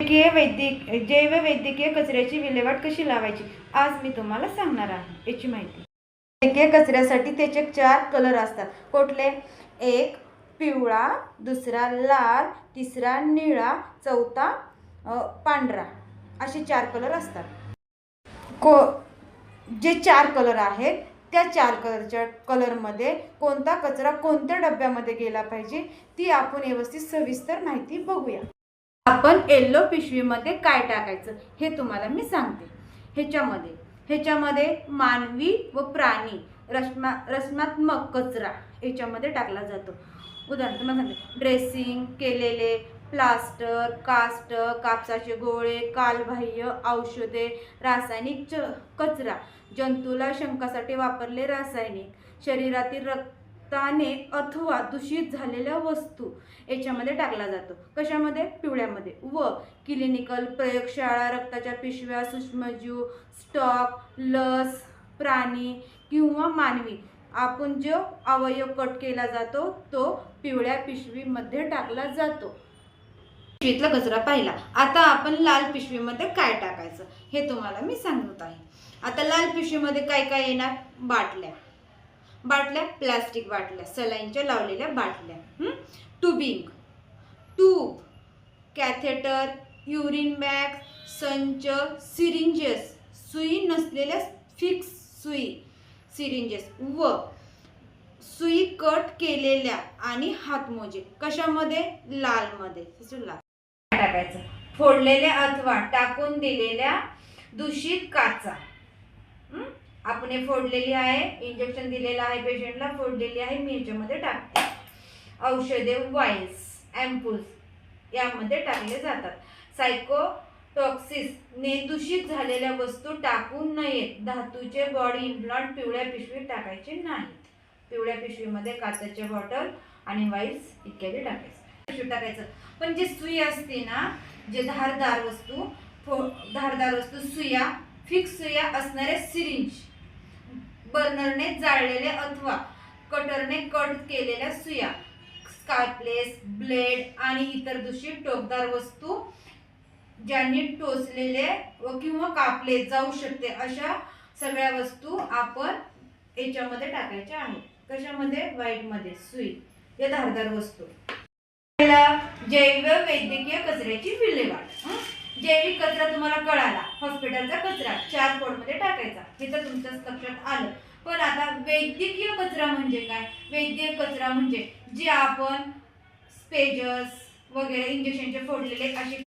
जैव वैद्यकीय कचऱ्याची विल्हेवाट कशी लावायची आज मी तुम्हाला सांगणार आहे याची माहिती। वैद्यकीय कचऱ्यासाठी त्याचे 4 कलर असतात। कुठले? एक पिवळा, दुसरा लाल, तिसरा निळा, चौथा पांढरा, असे 4 कलर असतात। जे 4 कलर आहेत त्या 4 कलरमध्ये कोणता कचरा कोणत्या डब्यामध्ये गेला पाहिजे ती आपण व्यवस्थित सविस्तर माहिती बघूया। आपण येलो पिशवीमध्ये काय टाकायचं हे तुम्हाला मी सांगते। ह्याच्यामध्ये मानवी व प्राणी रचनात्मक कचरा याच्यामध्ये टाकला जातो। उदाहरण तुम्हाला सांगते, ड्रेसिंग केलेले प्लास्टर, कास्ट, कापसाचे गोळे, कालबाह्य औषधे, रासायनिक कचरा, जंतूला शंकासाठी वापरले रासायनिक, शरीरातील रक्ताने अथवा दूषित झालेल्या वस्तू याच्यामध्ये टाकला जातो। कशामध्ये? पिवळ्यामध्ये। व क्लिनिकल प्रयोगशाळा, रक्ताच्या पिशव्या, सूक्ष्मजीव, स्टॉक, लस, प्राणी किंवा मानवी आपण जो अवयव कट केला जातो तो पिवळ्या पिशवीमध्ये टाकला जातो। पिशवीतला कचरा पाहिला। आता आपण लाल पिशवीमध्ये काय टाकायचं हे तुम्हाला मी सांगत आहे। आता लाल पिशवीमध्ये काय काय येणार? बाटल्या, प्लास्टिक बाटल्या, सलाईनच्या लावलेल्या बाटल्या, ट्यूब, कॅथेटर, युरिन बॅग, संच, सिरिंजेस, सुई नसलेल्या फिक्स सुई सिरिंजेस व सुई कट केलेल्या आणि हातमोजे कशामध्ये? लालमध्ये। लाल टाकायचं। फोडलेल्या अथवा टाकून दिलेल्या दूषित काचा, आपण हे फोडलेली आहे, इंजेक्शन दिलेलं आहे पेशंटला, फोडलेली आहे मी याच्यामध्ये टाकते। औषधे, वाईल्स, एम्पुल्स यामध्ये टाकले जातात। सायकोटॉक्सिस ने दूषित झालेल्या वस्तू टाकू नयेत। धातूचे बॉडी इम्प्लांट पिवळ्या पिशवीत टाकायचे नाहीत। पिवळ्या पिशवीमध्ये काचेचे बॉटल आणि वाईल्स इत्यादी टाकायचं। पण जे सुई असते ना, जे धारदार वस्तू सुया, फिक्स सुया असणारे सिरिंज, बर्नरने जाळलेले अथवा कटरने कट केलेल्या सुया, स्कार्पलेस, ब्लेड आणि इतर दूषित टोकदार वस्तू ज्यांनी टोचलेले व किंवा कापले जाऊ शकते अशा सगळ्या वस्तू आपण याच्यामध्ये टाकायच्या आहेत। कशामध्ये? व्हाईट मध्ये सुई या धारदार वस्तू। जैव वैद्यकीय कचऱ्याची विल्हेवाट। जैविक कचरा तुम्हाला कळाला, हॉस्पिटलचा कचरा 4 कोडमध्ये टाकायचा, हे तर तुमच्या लक्षात आलं। पण आता वैद्यकीय कचरा म्हणजे काय? वैद्यकीय कचरा म्हणजे जे आपण स्पेजस वगैरे इंजेक्शनचे फोडलेले असे